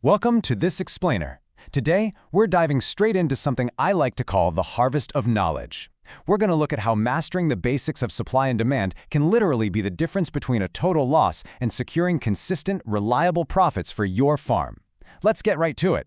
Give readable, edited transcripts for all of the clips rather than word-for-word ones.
Welcome to This Explainer. Today, we're diving straight into something I like to call the harvest of knowledge. We're going to look at how mastering the basics of supply and demand can literally be the difference between a total loss and securing consistent, reliable profits for your farm. Let's get right to it.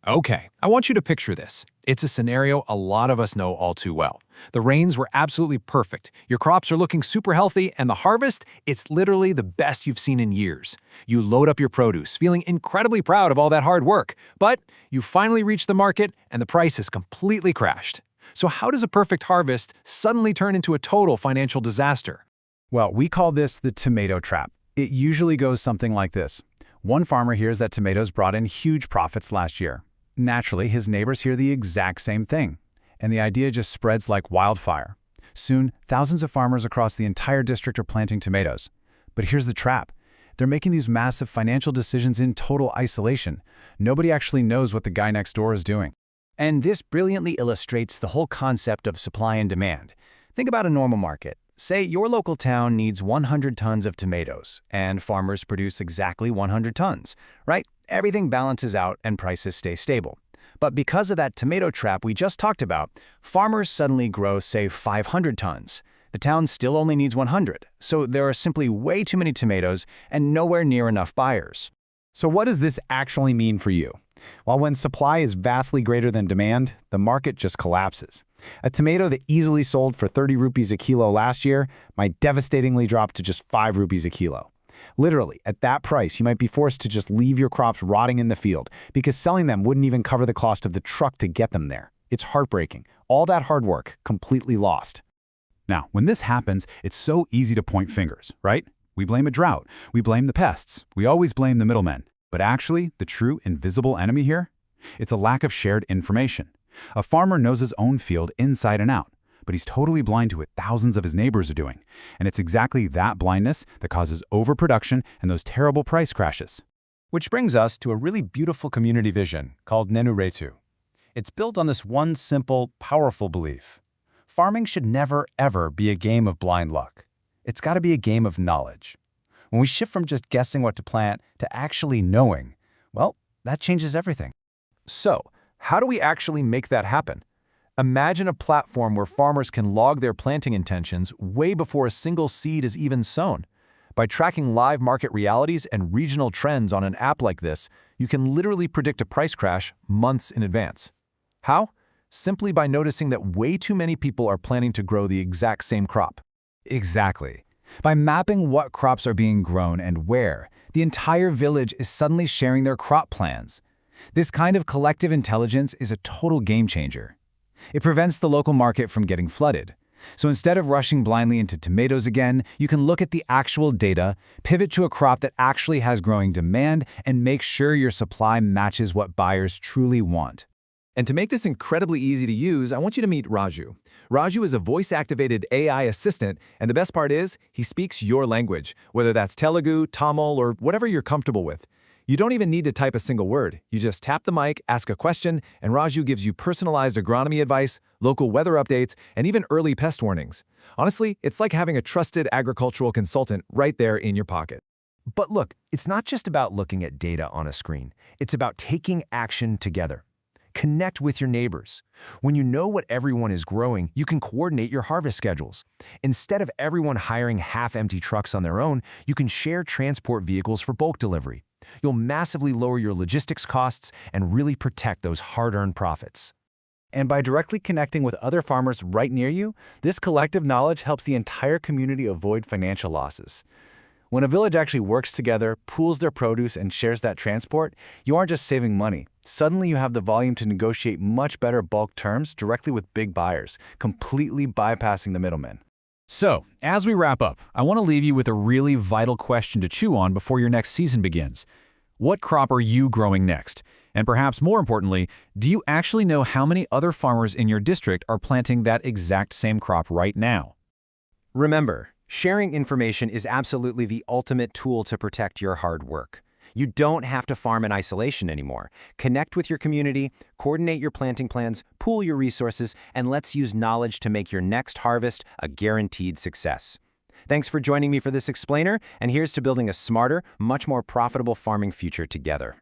Okay, I want you to picture this. It's a scenario a lot of us know all too well. The rains were absolutely perfect. Your crops are looking super healthy, and the harvest, it's literally the best you've seen in years. You load up your produce, feeling incredibly proud of all that hard work. But you finally reach the market, and the price has completely crashed. So how does a perfect harvest suddenly turn into a total financial disaster? Well, we call this the tomato trap. It usually goes something like this. One farmer hears that tomatoes brought in huge profits last year. Naturally, his neighbors hear the exact same thing, and the idea just spreads like wildfire. Soon, thousands of farmers across the entire district are planting tomatoes. But here's the trap. They're making these massive financial decisions in total isolation. Nobody actually knows what the guy next door is doing. And this brilliantly illustrates the whole concept of supply and demand. Think about a normal market. Say your local town needs 100 tons of tomatoes, and farmers produce exactly 100 tons, right? Everything balances out and prices stay stable. But because of that tomato trap we just talked about, farmers suddenly grow, say, 500 tons. The town still only needs 100, so there are simply way too many tomatoes and nowhere near enough buyers. So what does this actually mean for you? Well, when supply is vastly greater than demand, the market just collapses. A tomato that easily sold for 30 rupees a kilo last year might devastatingly drop to just 5 rupees a kilo. Literally, at that price, you might be forced to just leave your crops rotting in the field because selling them wouldn't even cover the cost of the truck to get them there. It's heartbreaking. All that hard work, completely lost. Now, when this happens, it's so easy to point fingers, right? We blame a drought. We blame the pests. We always blame the middlemen. But actually, the true invisible enemy here? It's a lack of shared information. A farmer knows his own field inside and out, but he's totally blind to what thousands of his neighbors are doing. And it's exactly that blindness that causes overproduction and those terrible price crashes. Which brings us to a really beautiful community vision called Nenu Retu. It's built on this one simple, powerful belief. Farming should never, ever be a game of blind luck. It's got to be a game of knowledge. When we shift from just guessing what to plant to actually knowing, well, that changes everything. So, how do we actually make that happen? Imagine a platform where farmers can log their planting intentions way before a single seed is even sown. By tracking live market realities and regional trends on an app like this, you can literally predict a price crash months in advance. How? Simply by noticing that way too many people are planning to grow the exact same crop. Exactly. By mapping what crops are being grown and where, the entire village is suddenly sharing their crop plans. This kind of collective intelligence is a total game changer. It prevents the local market from getting flooded. So instead of rushing blindly into tomatoes again, you can look at the actual data, pivot to a crop that actually has growing demand, and make sure your supply matches what buyers truly want. And to make this incredibly easy to use, I want you to meet Raju. Raju is a voice-activated AI assistant, and the best part is, he speaks your language, whether that's Telugu, Tamil, or whatever you're comfortable with. You don't even need to type a single word. You just tap the mic, ask a question, and Raju gives you personalized agronomy advice, local weather updates, and even early pest warnings. Honestly, it's like having a trusted agricultural consultant right there in your pocket. But look, it's not just about looking at data on a screen. It's about taking action together. Connect with your neighbors. When you know what everyone is growing, you can coordinate your harvest schedules. Instead of everyone hiring half-empty trucks on their own, you can share transport vehicles for bulk delivery. You'll massively lower your logistics costs and really protect those hard-earned profits. And by directly connecting with other farmers right near you, this collective knowledge helps the entire community avoid financial losses. When a village actually works together, pools their produce, and shares that transport, you aren't just saving money. Suddenly you have the volume to negotiate much better bulk terms directly with big buyers, completely bypassing the middlemen. So, as we wrap up, I want to leave you with a really vital question to chew on before your next season begins. What crop are you growing next? And perhaps more importantly, do you actually know how many other farmers in your district are planting that exact same crop right now? Remember, sharing information is absolutely the ultimate tool to protect your hard work. You don't have to farm in isolation anymore. Connect with your community, coordinate your planting plans, pool your resources, and let's use knowledge to make your next harvest a guaranteed success. Thanks for joining me for this explainer, and here's to building a smarter, much more profitable farming future together.